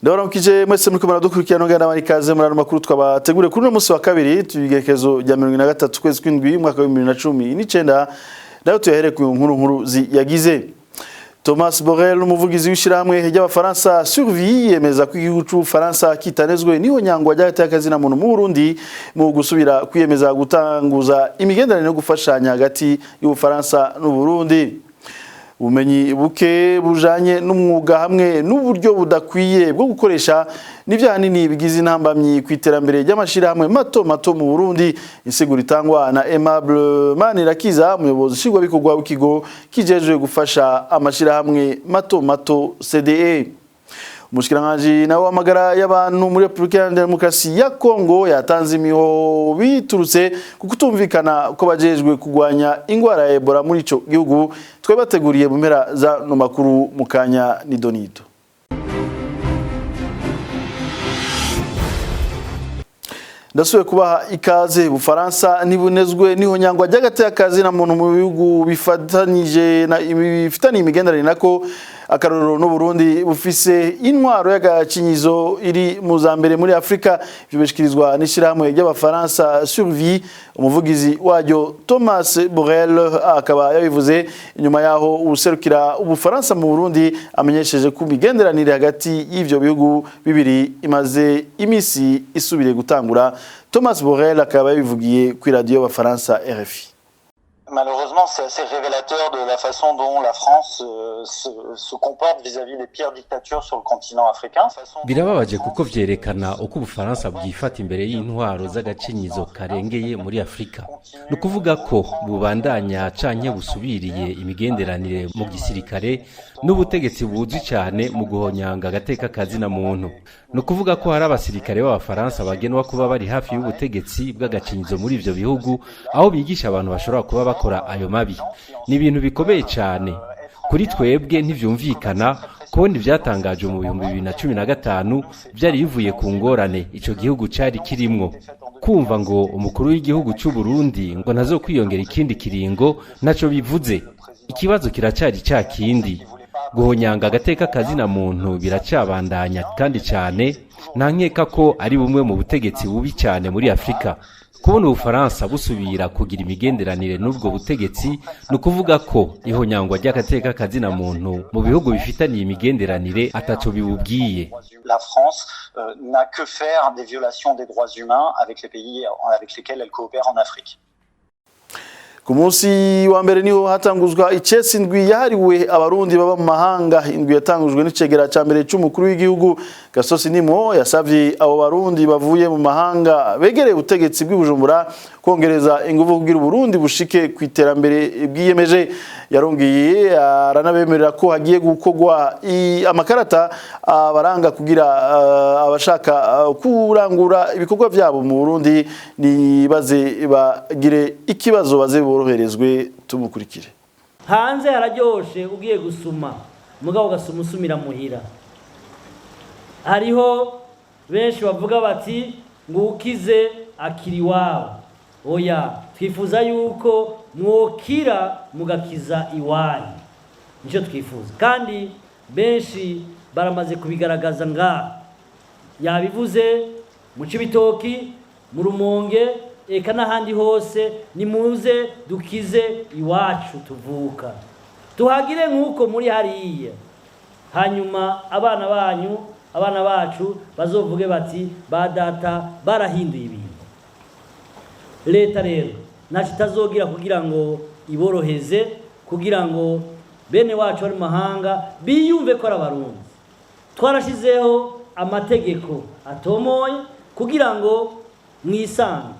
Ndabaramukije mwese muri kumara dukurikirana ngana marikaze muri makuru twabategure kuri no munsi wa kabiri tubigekezo rya 2023 kwezi kw'indwi mwaka wa 2019 nayo tuyahere ku nkuru yagize Thomas Borrell umuvugizi w'ishiramwe ry'abafaransa Survie yemeza ko igihugu cy'Ufaransa kitanezwe niho nyangwa ry'akazi na muntu mu Burundi mu gusubira kwiyemeza gutanguza imigenderanire no gufashanya hagati y'Ufaransa n'u Burundi. Ubumenyi buke bujanye n'umwuga hamwe n'uburyo budakwiye bwo gukoresha n'ivyanini bigize intambamyi kwiterambere ry'amashirahamwe mato mu Burundi insiguro itangwa na Aimable Manirakiza umuyobozi shingwa bikorwa w'ikigo kijejwe gufasha amashirahamwe mato CDE. Umushikiranganje nawe amagara y'abantu muri Republika ya Demokarasi ya Kongo yatanze imiho biturutse kukutumvikana ko bajejwe kugwanya ingwara ya Ebola muri ico gihugu twabateguriye mu mpera za no makuru mukanya ni Donito. Ndasubiye kubaha ikaze Bufaransa nibunezwe niho nyangwa ry'agateka kazi na muntu mu bihugu bifitanye imigenderanire nako akarorero no Burundi bufise intwaro y'agacinyizo iri mu zambere muri Afrika bibeshikirizwa n'ishiramwe ry'abafaransa Survie umuvugizi waryo Thomas Borrell akaba yabivuze inyuma yaho userukira Ubufaransa mu Burundi amenyesheje ku migenderanire hagati y'ivyo bihugu bibiri imaze imisi isubire gutangura. Thomas Borrell akaba yabivugiye ku radio y'abafaransa RFI. Malheureusement, c'est assez révélateur de la façon dont la France se comporte vis-à-vis des pires dictatures sur le continent africain. Birababaje kuko vyerekana uko Ubufaransa bwifata imbere y'intwaro z'agacinyizo karengeye muri Afrika. No kuvuga ko bubandanya canke busubiriye imigenderanire mu gisirikare n'ubutegetsi buzwi cyane mu guhonyanga agateka kazi na muntu. No kuvuga ko hari abasirikare b'abafaransa bagenwa kuba bari hafi y'ubutegetsi bw'agacinyizo muri ivyo bihugu aho bigisha abantu bashobora kuba bakora ayo mabi. Ni ibintu bikomeye cyane. Kuri twebwe ntivyumvikana kundi byatangajwe mu 2015 byari bivuye ku ngorane ico gihugu cari kirimwo. Kumva ngo umukuru w'igihugu cy'u Burundi ngo nazo kwiyongera ikindi kiringo naco bivuze. Ikibazo kiracari kindi. Guhonyanga agateka kazi na muntu biracabandanya kandi cyane nankeka ko ari bumwe mu butegetsi bubi cyane muri Afrika. Kubona Ubufaransa busubira kugira imigenderanire n'ubwo butegetsi no kuvuga ko ihonyangwa ry'agateka kazi na muntu mu bihugu bifitanye imigenderanire ataco bibubwiye. La France n'a que faire des violations des droits humains avec les pays avec lesquels elle coopère en Afrique. Ku munsi wa mbere niho hatanguzwa icesi indwi yahariwe abarundi baba mu mahanga. Indwi yatangujwe n'icegera ca mbere c'umukuru w'igihugu Gasosi Nimo yasavye abo barundi bavuye mu mahanga begereye ubutegetsi bw'Ibujumbura kongereza ingufu kugira Burundi bushike kwiterambere bwiyemeje. Yarongiye aranabemerera ko hagiye gukogwa amakarata abaranga kugira abashaka kurangura ibikorwa byabo mu Burundi ni baze bagire ikibazo baze boroherezwe. Tumukurikire. Hanze hararyoshe ugiye gusuma mugabo gasuma usumira muhira. Hariho benshi bavuga bati ngukize akiri wabo. Oya twifuza yuko mwokira mugakiza iwanyu. Nico twifuza. Kandi benshi baramaze kubigaragaza yabivuze mu Cibitoki mu Rumonge eka n'ahandi hose nimuze dukize iwacu tuvuka. Tuhagire nk'uko muri hariya. Hanyuma abana bacu bazovuge bati ba data barahinduye ibintu. Leta rero ntacitazogira kugira ngo iboroheze kugira ngo bene wacu bari mahanga biyumve ko arabarundi. Twarashizeho amategeko atomoye kugira ngo mwisange.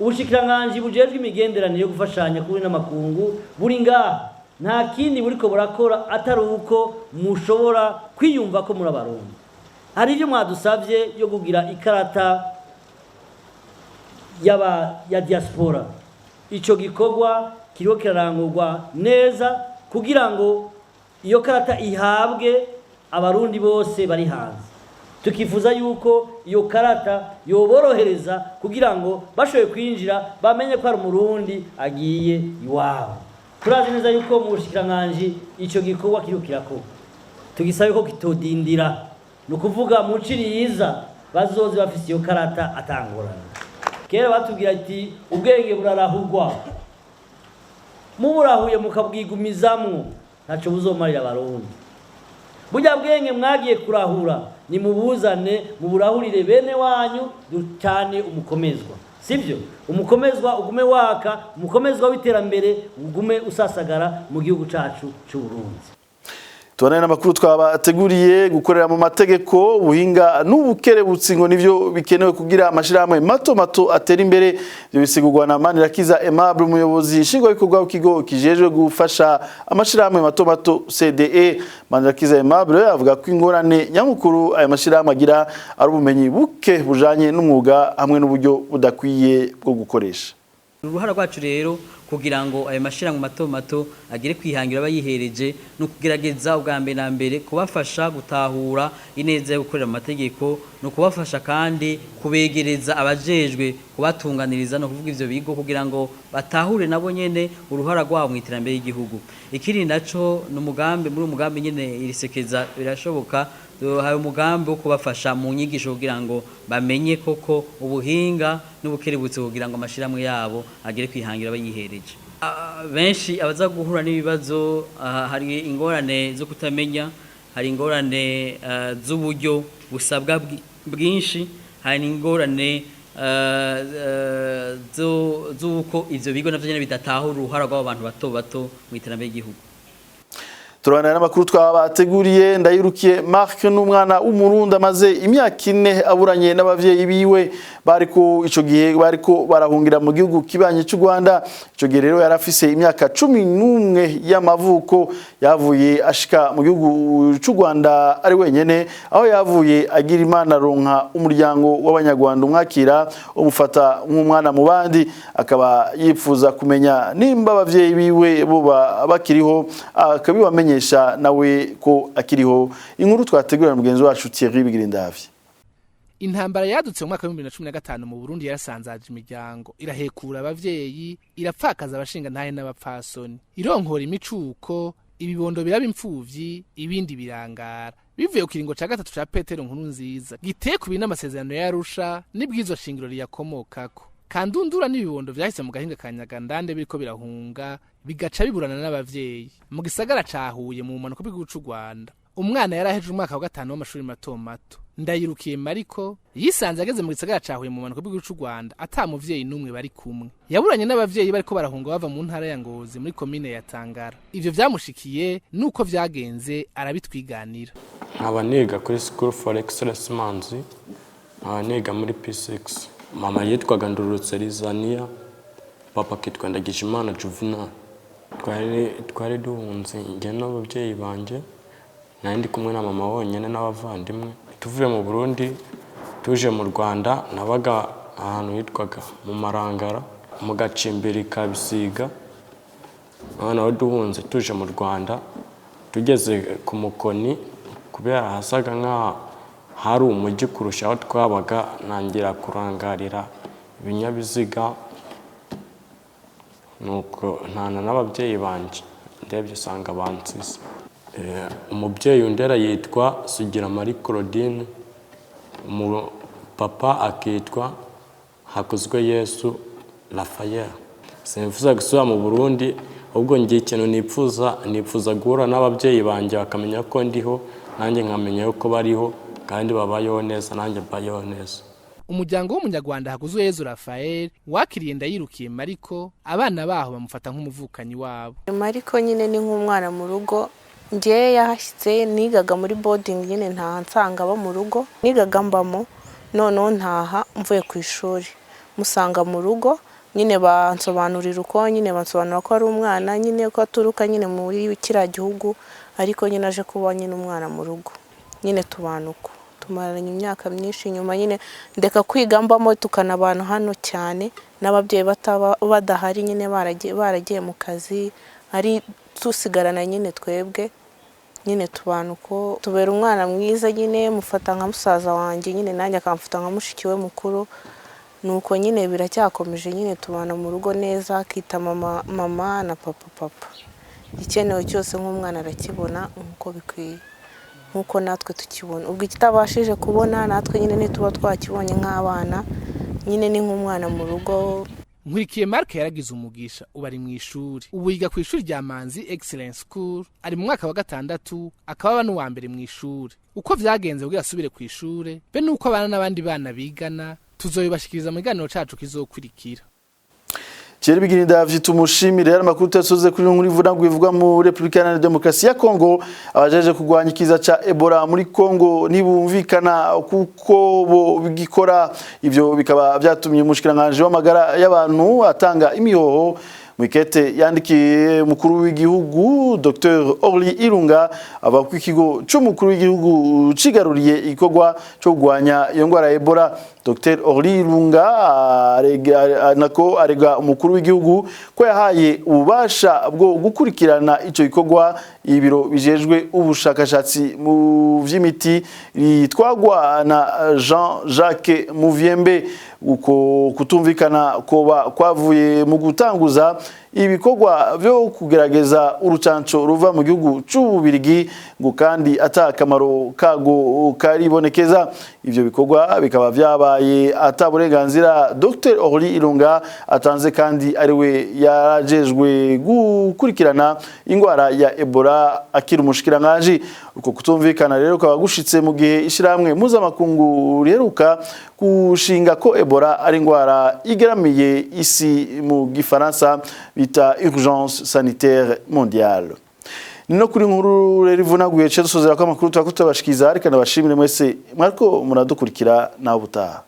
Ubushikiranganje bujejwe imigenderanire yo gufashanya kuri n'amakungu buri ngaha nta kindi buriko burakora atari uko mushobora kwiyumva ko muri abarundi. Hari ibyo mwadusavye yo kugira ikarata ya diaspora. Ico gikorwa kiriho kirarangurwa neza kugira ngo iyo karata ihabwe abarundi bose bari hanze. Tukifuza yuko iyo karata yoborohereza kugira ngo bashoboye kwinjira bamenye ko ari umurundi agiye iwabo. Turazi neza yuko mu bushikiranganje ico gikorwa kiriho kirakora. Tugisabe ko kitodindira nukuvuga mu ciriza bazoze bafise iyo karata atangorana. Kera batubwira ati ubwenge burarahurwa, muburahuye mukabwigumizamwo ntaco buzomarira abarundi. Burya bwenge mwagiye kurahura ni mubuzane muburahurire bene wanyu cyane umukomezwa, sivyo? Umukomezwa ugume waka, umukomezwa w'iterambere ugume usasagara mu gihugu cacu cy'u Burundi. Tubana n'amakuru twabateguriye gukorera mu mategeko ubuhinga n'ubukerebutsi ngo nivyo bikenewe kugira amashirahamwe mato mato atera imbere. Byo bisigurwa na Manirakiza Aimable, umuyobozi nshingwa w'ikorwa w'ikigo kijejwe gufasha amashirahamwe mato mato CDE. Manirakiza Aimable avuga ko ingorane nyamukuru aya mashirahamwe agira ari ubumenyi buke bujanye n'umwuga hamwe n'uburyo budakwiye bwo gukoresha. Uruhara rwacu rero kugira ngo ayo mashirahamwe mato mato agire kwihangira abayihereje no kugerageza ubwa mbere na mbere kubafasha gutahura ineza yo gukorera amategeko no kubafasha kandi kubegereza abajejwe kubatunganiriza no kuvuga ivyo bigo kugira ngo batahure nabo nyene uruhara rwabo mu iterambere y'igihugu. Ikiri naco n'umugambi muri umugambi nyene irisekeza birashoboka hari umugambi wo kubafasha mu nyigisho kugira ngo bamenye koko ubuhinga n'ubukerebutse kugira ngo amashirahamwe yabo agere kwihangira abayihereje. Benshi abaza guhura n'ibibazo hari ingorane zo kutamenya, hari ingorane z'uburyo busabwa bwinshi, hari ingorane z'uko ivyo bigo navyo nyene bidatahura uruhara rw'abo bantu bato bato mu iterambere ry'igihugu. Turabana n'amakuru twabateguriye. Ndayirukiye Mark n'umwana w'umurundi amaze imyaka 4 aburanye n'abavyeyi biwe bariko ico gihe bariko barahungira mu gihugu kibanye cy'u Rwanda. Ico gihe rero yarafise imyaka 11 y'amavuko, yavuye ashika mu gihugu cy'u Rwanda ari wenyene, aho yavuye agira Imana ronka umuryango w'abanyarwanda umwakira umufata nk'umwana mu bandi. Akaba yifuza kumenya nimba abavyeyi biwe bo bakiriho, akabibamenye nawe ko akiriho. Inkuru twategurira mugenzi wacu Thierry Bigirindavye. Intambara yadutse mu mwaka wa 2015 mu Burundi yarasanzaje imiryango, irahekura abavyeyi, irapfakaza abashinga ntahe n'abapfasoni, ironkora imicuko, ibibondo biraba impfuvyi, ibindi birangara. Bivuye ku kiringo ca gatatu ca Petero Nkurunziza giteye ku binamasezerano yarusha n'ibwizo shingiro riyakomokako. Kandundura n'ibibondo vyahise mu gahinga kanyagandande biriko birahunga bigaca biburana n'abavyeyi mu gisagara cahuye mu mpanuka bw'igihugu cy'u Rwanda. Umwana yaraheje umwaka wa 5 w'amashuri mato mato. Ndayirukiye Mariko yisanze ageze mu gisagara cahuye mu mpanuka bw'igihugu cy'u Rwanda atamuvyeyi numwe bari kumwe. Yaburanye n'abavyeyi bariko barahunga bava mu ntara ya Ngozi muri commune ya Tangara. Ivyo vyamushikiye nuko vyagenze arabitwiganira. Nkaba niga kuri School for Excellence Manzi, nkaba niga muri P6. Mama yitwaga Ndurutse Rizania, papa kitwa Ndagijimana Juvenal. Twari duhunze njye n'abavyeyi banje, nandi kumwe na mama wonyene n'abavandimwe. Tuvuye mu Burundi tuje mu Rwanda, nabaga ahantu hitwaga mu Marangara mu gacimbiri ka Bisiga. Naho duhunze tuje mu Rwanda, tugeze ku Mukoni kubera hasaga nka hari umujyi kurushaho twabaga, nangira kurangarira ibinyabiziga nuko ntana n'abavyeyi banje ndebye sanga bansize. Umuvyeyi undera yitwa Sugira Marie Claudine, papa akitwa Hakuzwe Yesu Raphael. Simfuza gusubira mu Burundi, ubwo ngiye ikintu nipfuza guhura n'abavyeyi banje bakamenya ko ndiho, nanjye nkamenya uko bariho kandi babayeho neza nanjye mbayeho neza. Umuryango w'umunyarwanda Hakuzwe Yesu Raphael wakiriye Ndayirukiye Mariko, abana baho bamufata nk'umuvukanyi wabo. Mariko nyine ni nk'umwana mu rugo, ngiye yahashitse nigaga muri boarding nyine ntaha nsanga aba mu rugo, nigaga mbamo noneho ntaha mvuye ku ishuri musanga mu rugo, nyine bansobanurira uko nyine bansobanura ko ari umwana nyine ko aturuka nyine muri kiriya gihugu, ariko nyine aje kuba nyine umwana mu rugo. Nyine tubanuko tumaranye imyaka myinshi, nyuma nyine ndeka kwiga mbamo tukanabana hano cyane n'ababyeyi badahari nyine baragiye mu kazi, ari tusigarana nyine twebwe nyine tubanuko. Tubera umwana mwiza nyine mufata nka musaza wanjye, nyine nanjye akamfata nka mushiki we mukuru. Nuko nyine biracyakomeje nyine tubana mu rugo neza, akita mama na papa. Ikenewe cyose nk'umwana arakibona nkuko bikwiye. nk'uko natwe tukibona. Ubwo ikitabashije kubona natwe nyine ntituba twakibonye nk'abana, nyine ni nk'umwana mu rugo. Nkurikiye Mark yaragize umugisha ubu ari mu ishuri. Ubu yiga ku ishuri rya Manzi Excellence School, ari mu mwaka wa 6 akaba n'uwa mbere mu ishuri. Uko vyagenze kugira asubire ku ishuri be nuko abana n'abandi bana bigana tuzoyibashikiriza mu kiganiro cacu kizokurikira. Thierry Bigini David tumushimire yari makuru tasoze kuri nkuru ivuga ngo ivuga mu Republika ya Demokarasi ya Kongo abajeje kugwanya ikiza ca Ebola muri Kongo nibumvikana kuko bo bigikora. Ivyo bikaba byatumye umushikiranganje w'amagara y'abantu atanga imihoho Mwikete yandikiye mukuru w'igihugu Dr Orly Irunga ava ku ikigo cy'umukuru w'igihugu cigaruriye ikogwa cyo kugwanya iyo ngwara ya Ebola. Dr Orly Irunga arega umukuru w'igihugu ko yahaye ububasha bwo gukurikirana ico ikogwa ibiro bijejwe ubushakashatsi mu vy'imiti litwagwa na Jean-Jacques Muvyembe. Uko kutumvikana koba kwavuye mu gutanguza ibikorwa byo kugerageza urucanco ruva mu gihugu c'Ububirigi ngo kandi atakamaro kago karibonekeza. Ivyo bikorwa bikaba vyabaye ataburenganzira Dr Orly Irunga atanze kandi ariwe yarajejwe gukurikirana ingwara ya Ebola akiri umushikiranganje. Uko kutumvikana rero kaba gushitse mu gihe ishiramwe mpuzamakungu riheruka kushinga ko Ebola ari ingwara igeramiye isi mu Gifaransa bita urgence sanitaire mondiale. Nino kuri nkuru rero ivunaguye cyo dusozera ko amakuru twakutabashikiza ariko nabashimire mwese mwariko muradukurikira na ubutaha.